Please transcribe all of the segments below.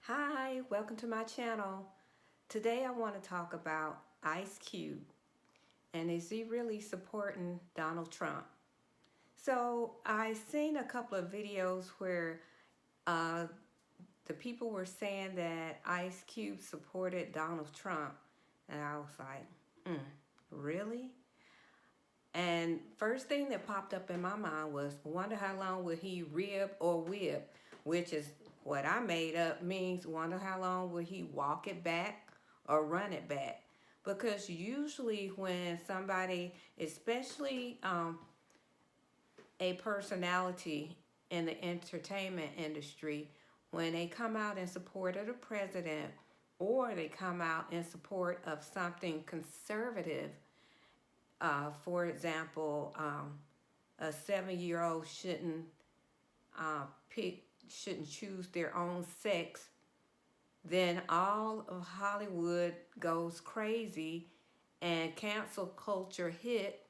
Hi, welcome to my channel. Today I want to talk about Ice Cube and is he really supporting Donald Trump? So I seen a couple of videos where uh, the people were saying that Ice Cube supported Donald Trump, and I was like, really? And first thing that popped up in my mind was, wonder how long will he rib or whip, which is what I made up means wonder how long will he walk it back or run it back. Because usually when somebody, especially a personality in the entertainment industry, when they come out in support of the president or they come out in support of something conservative, for example, a 7-year-old uh, pick shouldn't choose their own sex, then all of Hollywood goes crazy and cancel culture hit,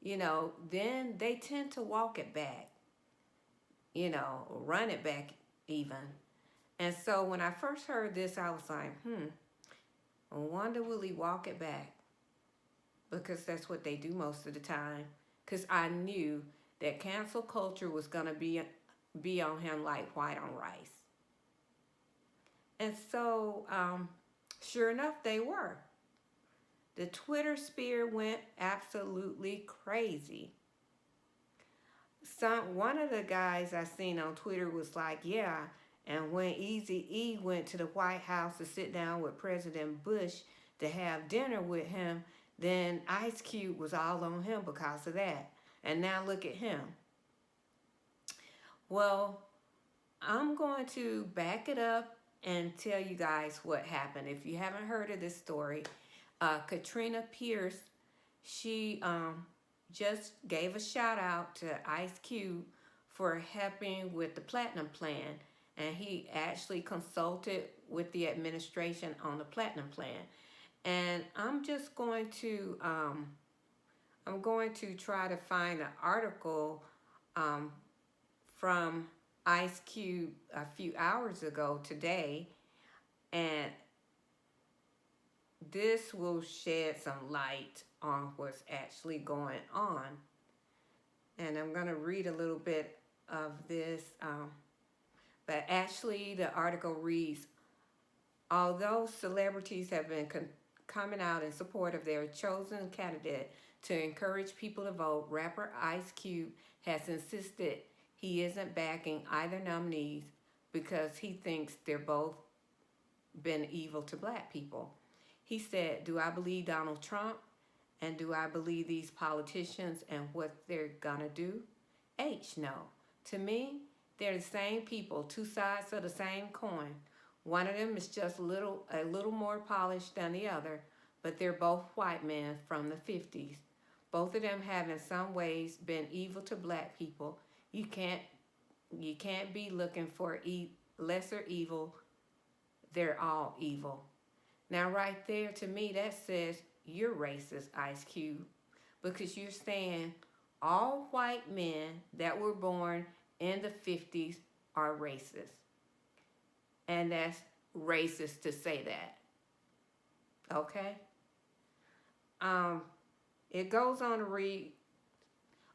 then they tend to walk it back, run it back even. And so when I first heard this, I was like, I wonder will he walk it back? Because that's what they do most of the time. Because I knew that cancel culture was going to be on him like white on rice. And so, sure enough, they were. The Twitter sphere went absolutely crazy. One of the guys I seen on Twitter was like, yeah, and when Easy E went to the White House to sit down with President Bush to have dinner with him, then Ice Cube was all on him because of that. And now look at him. Well, I'm going to back it up and tell you guys what happened. If you haven't heard of this story, Katrina Pierce, she just gave a shout out to Ice Cube for helping with the Platinum Plan. And he actually consulted with the administration on the Platinum Plan. And I'm going to try to find an article from Ice Cube a few hours ago today, and this will shed some light on what's actually going on. And I'm going to read a little bit of this, but actually the article reads, although celebrities have been coming out in support of their chosen candidate to encourage people to vote, rapper Ice Cube has insisted he isn't backing either nominees because he thinks they're both been evil to black people. He said, do I believe Donald Trump? And do I believe these politicians and what they're gonna do? No. To me, they're the same people, two sides of the same coin. One of them is just a little more polished than the other, but they're both white men from the 50s. Both of them have in some ways been evil to black people. You can't be looking for lesser evil. They're all evil. Now right there, to me, that says you're racist, Ice Cube, because you're saying all white men that were born in the 50s are racist. And that's racist to say that. Okay? It goes on to read,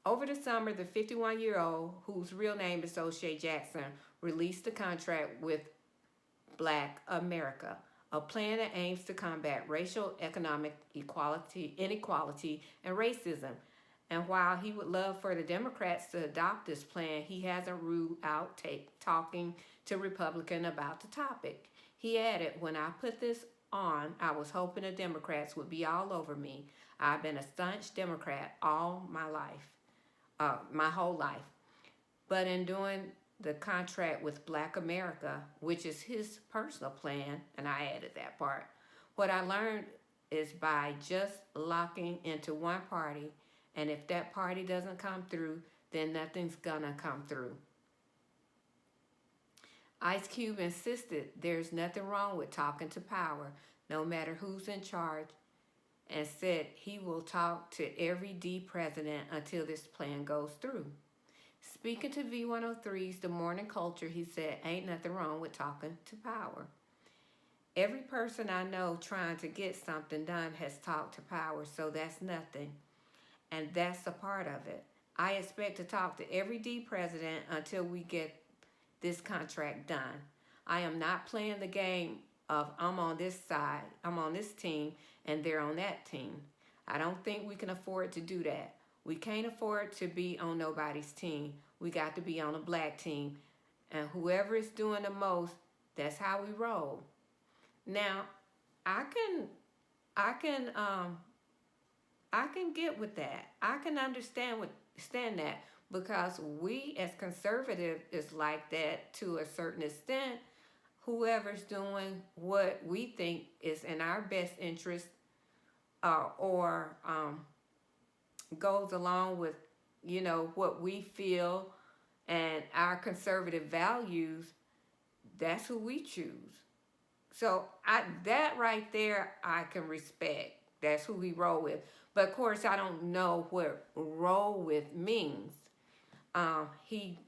over the summer, the 51-year-old, whose real name is O'Shea Jackson, released a contract with Black America, a plan that aims to combat racial economic inequality, and racism. And while he would love for the Democrats to adopt this plan, he hasn't ruled out talking to Republicans about the topic. He added, when I put this on, I was hoping the Democrats would be all over me. I've been a staunch Democrat all my life, my whole life. But in doing the contract with Black America, which is his personal plan, and I added that part, what I learned is by just locking into one party, and if that party doesn't come through, then nothing's gonna come through. Ice Cube insisted there's nothing wrong with talking to power, no matter who's in charge, and said he will talk to every D president until this plan goes through. Speaking to V103's The Morning Culture, he said, ain't nothing wrong with talking to power. Every person I know trying to get something done has talked to power, so that's nothing. And that's a part of it. I expect to talk to every D president until we get this contract done. I am not playing the game of I'm on this side, I'm on this team, and they're on that team. I don't think we can afford to do that. We can't afford to be on nobody's team. We got to be on a black team. And whoever is doing the most, that's how we roll. Now, I can I can I can get with that. I can understand that because we as conservative is like that to a certain extent. Whoever's doing what we think is in our best interest, or goes along with, what we feel and our conservative values, that's who we choose. So that right there I can respect. That's who we roll with. But of course I don't know what roll with means. He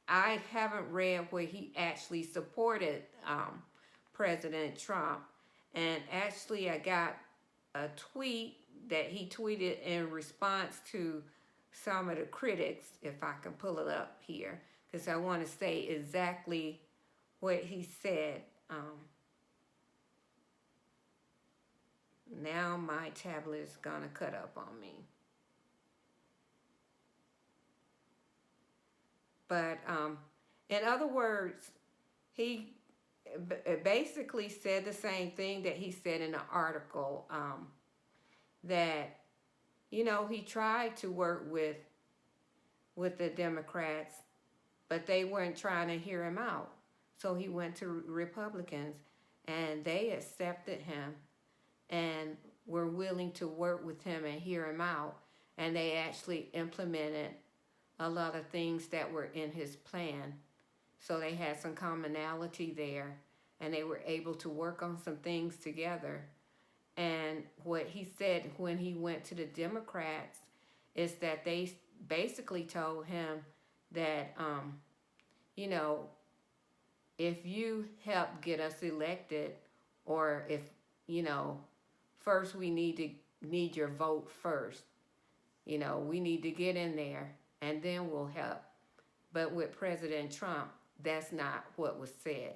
I haven't read where he actually supported President Trump. And actually I got a tweet that he tweeted in response to some of the critics, if I can pull it up here, because I want to say exactly what he said. Now my tablet is gonna cut up on me. But in other words, he basically said the same thing that he said in the article, that he tried to work with the Democrats, but they weren't trying to hear him out. So he went to Republicans, and they accepted him and were willing to work with him and hear him out. And they actually implemented a lot of things that were in his plan. So they had some commonality there, and they were able to work on some things together. And what he said when he went to the Democrats is that they basically told him that, if you help get us elected, or if, first we need your vote first. We need to get in there, and then we'll help. But with President Trump, that's not what was said.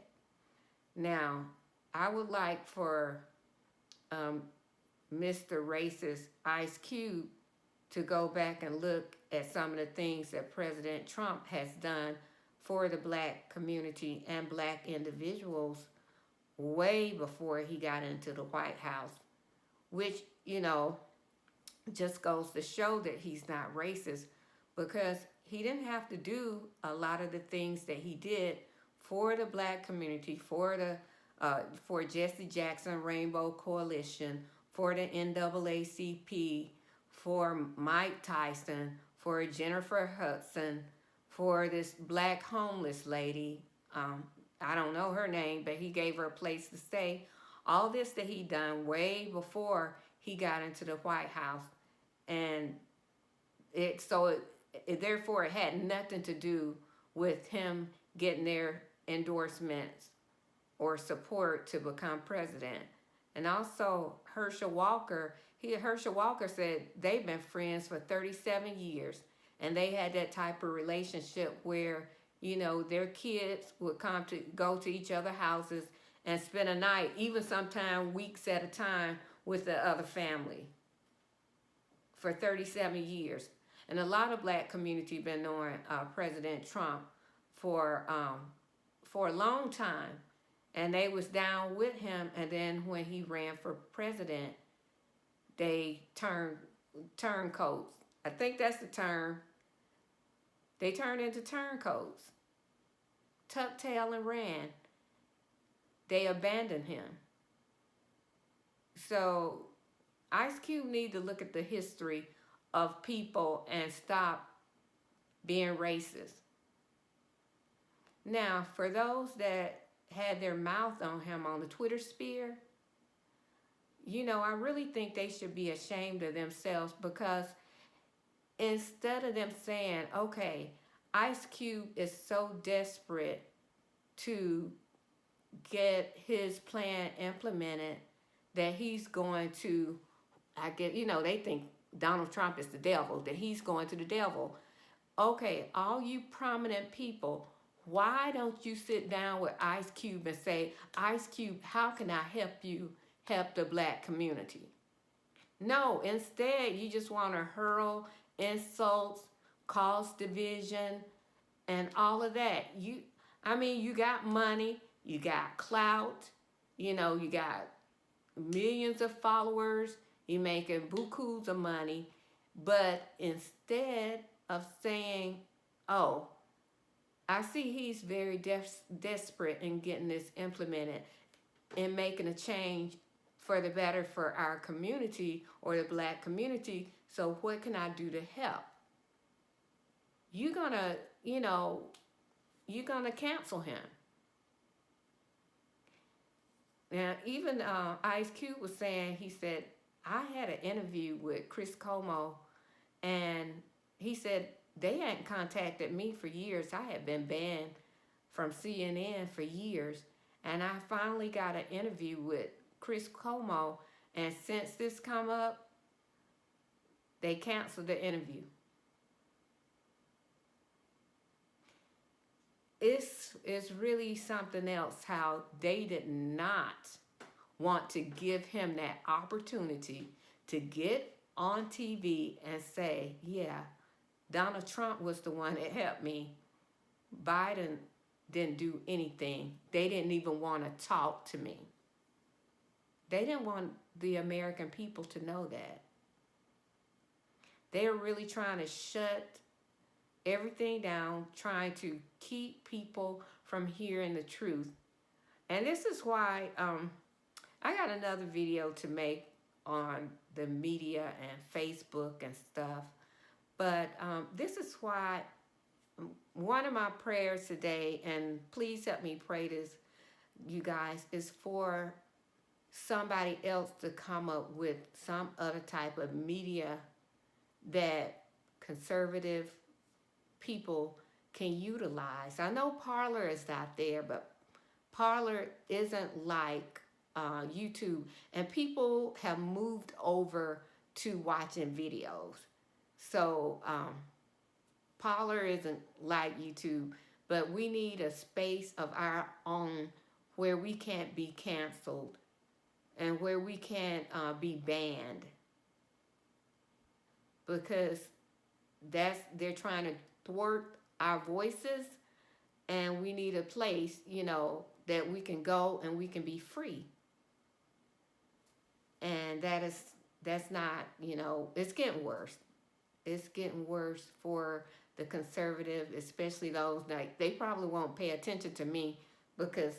Now, I would like for Mr. Racist Ice Cube to go back and look at some of the things that President Trump has done for the black community and black individuals way before he got into the White House, which, just goes to show that he's not racist, because he didn't have to do a lot of the things that he did for the black community, for Jesse Jackson Rainbow Coalition, for the NAACP, for Mike Tyson, for Jennifer Hudson, for this black homeless lady. I don't know her name, but he gave her a place to stay. All this that he done way before he got into the White House. And therefore it had nothing to do with him getting their endorsements or support to become president. And also Herschel Walker said they've been friends for 37 years, and they had that type of relationship where, their kids would go to each other's houses and spend a night, even sometimes weeks at a time, with the other family for 37 years. And a lot of black community been knowing President Trump for a long time, and they was down with him. And then when he ran for president, they turncoats. I think that's the term. They turned into turncoats, tucked tail and ran. They abandoned him. So Ice Cube need to look at the history of people and stop being racist. Now, for those that had their mouth on him on the Twitter sphere, I really think they should be ashamed of themselves, because instead of them saying, okay, Ice Cube is so desperate to get his plan implemented that he's going to, I get, they think Donald Trump is the devil, that he's going to the devil. Okay, all you prominent people, why don't you sit down with Ice Cube and say, Ice Cube, how can I help you help the black community? No, instead, you just want to hurl insults, cause division, and all of that. You got money, you got clout, you got millions of followers, you're making bukus of money, but instead of saying, oh, I see he's very desperate in getting this implemented and making a change for the better for our community or the black community, so what can I do to help? You're gonna cancel him. Now, even Ice Cube was saying, he said, I had an interview with Chris Cuomo, and he said, they hadn't contacted me for years. I had been banned from CNN for years, and I finally got an interview with Chris Cuomo, and since this come up, they canceled the interview. It's really something else how they did not want to give him that opportunity to get on TV and say, yeah, Donald Trump was the one that helped me. Biden didn't do anything. They didn't even want to talk to me. They didn't want the American people to know that. They're really trying to shut everything down, trying to keep people from hearing the truth. And this is why I got another video to make on the media and Facebook and stuff. But this is why one of my prayers today, and please help me pray this, you guys, is for somebody else to come up with some other type of media that conservative people can utilize. I know Parler is out there, but Parler isn't like YouTube, and people have moved over to watching videos. So Parler isn't like YouTube, but we need a space of our own where we can't be canceled and where we can't be banned, because they're trying to thwart our voices, and we need a place, that we can go and we can be free. And that's not, it's getting worse. It's getting worse for the conservative, especially those like they probably won't pay attention to me because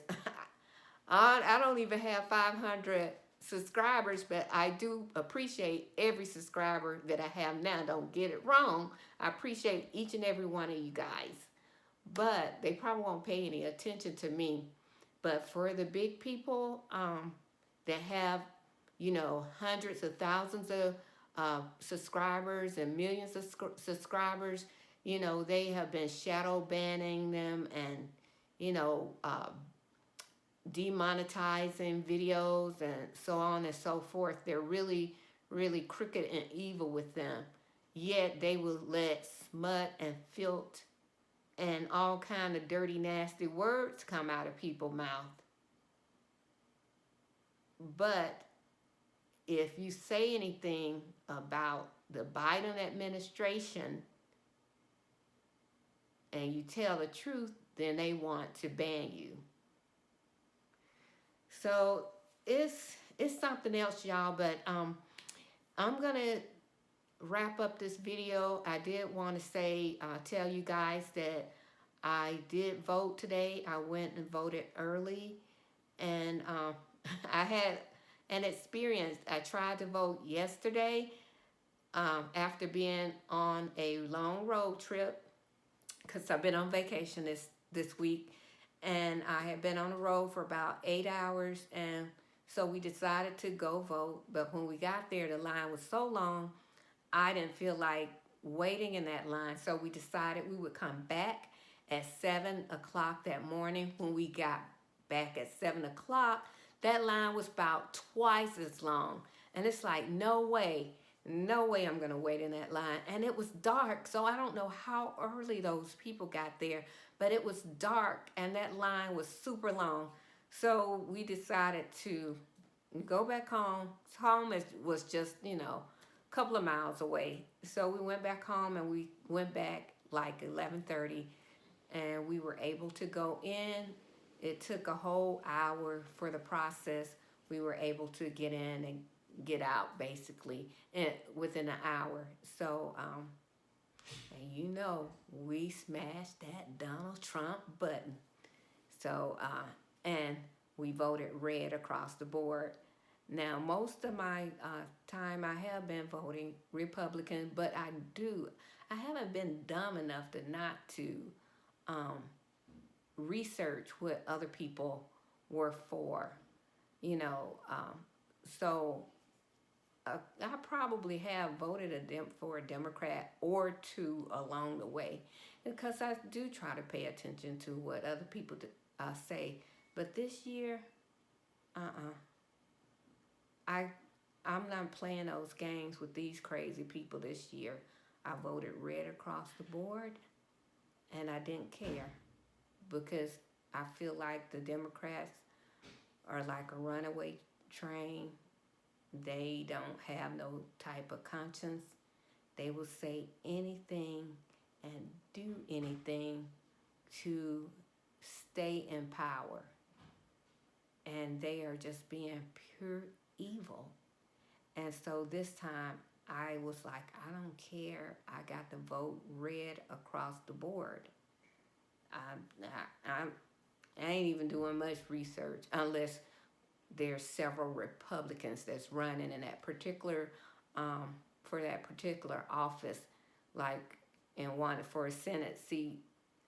I don't even have 500 subscribers, but I do appreciate every subscriber that I have now. Don't get it wrong. I appreciate each and every one of you guys, but they probably won't pay any attention to me. But for the big people that have, hundreds of thousands of subscribers and millions of subscribers, they have been shadow banning them and, demonetizing videos and so on and so forth. They're really, really crooked and evil with them. Yet they will let smut and filth and all kind of dirty, nasty words come out of people's mouth. But if you say anything about the Biden administration and you tell the truth, then they want to ban you. So it's something else, y'all, but I'm gonna wrap up this video. I did want to say, tell you guys that I did vote today. I went and voted early, and I had an experience. I tried to vote yesterday after being on a long road trip, because I've been on vacation this week, and I had been on the road for about 8 hours, and so we decided to go vote. But when we got there, the line was so long, I didn't feel like, waiting in that line. So we decided we would come back at 7 o'clock that morning. When we got back at 7 o'clock, that line was about twice as long. And it's like, no way I'm gonna wait in that line. And it was dark, so I don't know how early those people got there, but it was dark and that line was super long. So we decided to go back home. Home was just, a couple of miles away. So we went back home and we went back like 11:30 and we were able to go in. It took a whole hour for the process. We were able to get in and get out basically within an hour. So, and we smashed that Donald Trump button. So, and we voted red across the board. Now, most of my time I have been voting Republican, but I haven't been dumb enough to not to research what other people were for, so I probably have voted for a Democrat or two along the way, because I do try to pay attention to what other people say. But this year, I'm not playing those games with these crazy people this year. I voted red across the board, and I didn't care, because I feel like the Democrats are like a runaway train. They don't have no type of conscience. They will say anything and do anything to stay in power. And they are just being pure evil. And so this time I was like, I don't care. I got to vote red across the board. I ain't even doing much research unless there's several Republicans that's running in that particular, for that particular office. Like for a Senate seat,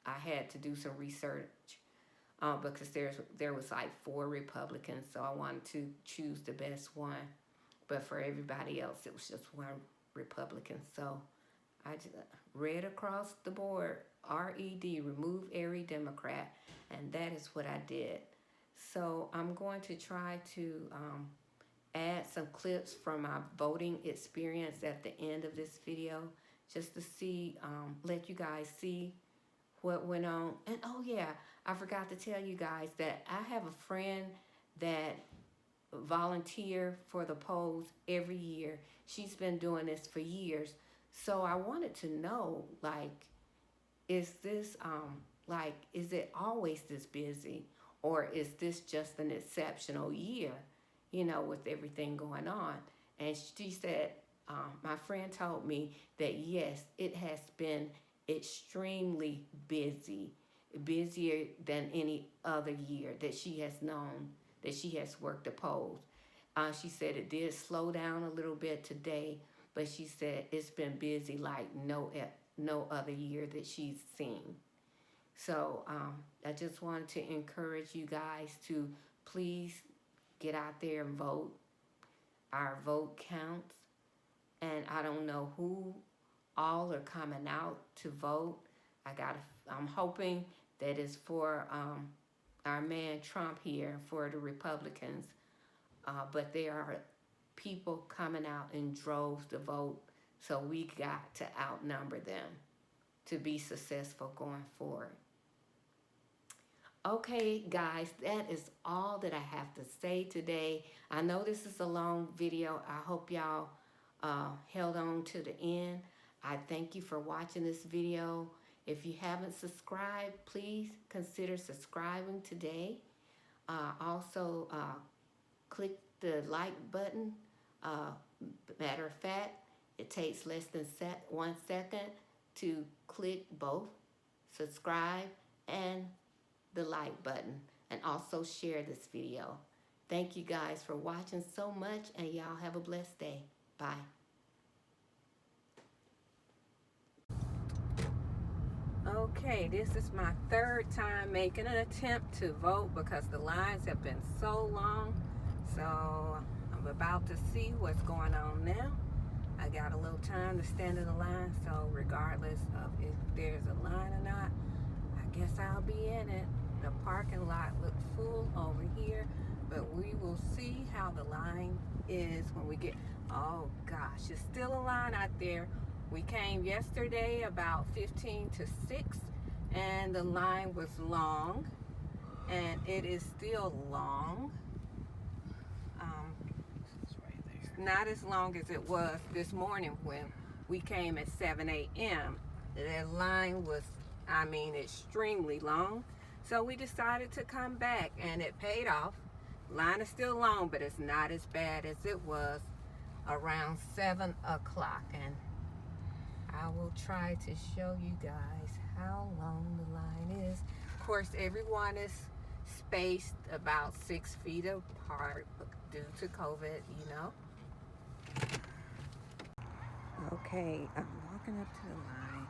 I had to do some research because there was like 4 Republicans, so I wanted to choose the best one. But for everybody else, it was just 1 Republican. So I just read across the board, RED, remove every Democrat, and that is what I did. So I'm going to try to add some clips from my voting experience at the end of this video, just to see, let you guys see what went on. And oh yeah, I forgot to tell you guys that I have a friend that volunteer for the polls every year. She's been doing this for years. So I wanted to know, is this, is it always this busy? Or is this just an exceptional year, with everything going on? And she said, my friend told me that yes, it has been extremely busy, busier than any other year that she has known, that she has worked the polls. She said it did slow down a little bit today, but she said it's been busy like no other year that she's seen. So I just wanted to encourage you guys to please get out there and vote. Our vote counts. And I don't know who all are coming out to vote. I'm hoping that it's for our man Trump here, for the Republicans. But there are people coming out in droves to vote. So we got to outnumber them to be successful going forward. Okay, guys, that is all that I have to say today. I know this is a long video. I hope y'all held on to the end. I thank you for watching this video. If you haven't subscribed, please consider subscribing today. Also, click the like button. Matter of fact, it takes less than 1 second to click both subscribe and the like button, and also share this video. Thank you guys for watching so much, and y'all have a blessed day. Bye. Okay, this is my 3rd time making an attempt to vote because the lines have been so long. So I'm about to see what's going on now. I got a little time to stand in the line, so regardless of if there's a line or not, I guess I'll be in it. The parking lot looks full over here, but we will see how the line is when we get, oh gosh, it's still a line out there. We came yesterday about 15 to 6, and the line was long, and it is still long. Not as long as it was this morning when we came at 7 a.m. The line was, I mean, extremely long. So we decided to come back, and it paid off. Line is still long, but it's not as bad as it was around 7 o'clock. And I will try to show you guys how long the line is. Of course, everyone is spaced about 6 feet apart due to COVID, you know. Okay, I'm walking up to the line,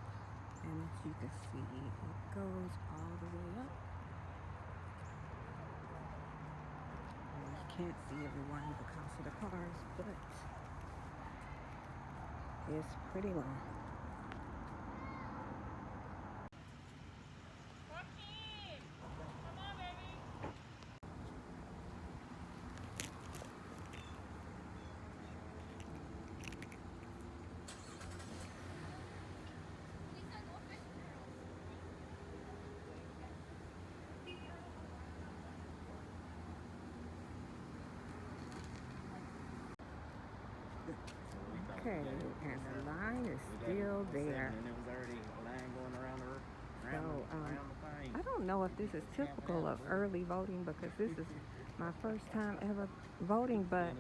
and as you can see, it goes all the way up. You can't see everyone because of the cars, but it's pretty long. Okay, and the line is still there. I don't know if this is typical of early voting because this is my first time ever voting, but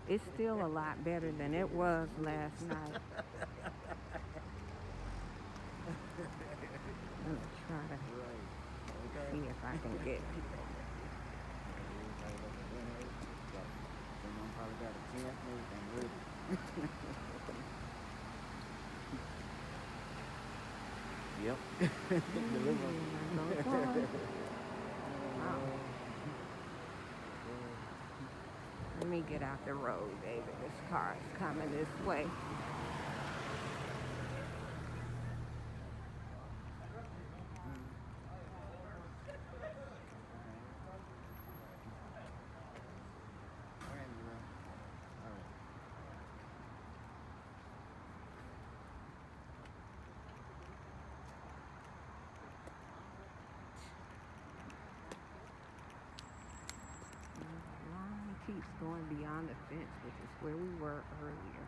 it's still a lot better than it was last night. Let me try to see if I can get people. Yep. Wow. Let me get out the road, baby. This car is coming this way. Keeps going beyond the fence, which is where we were earlier.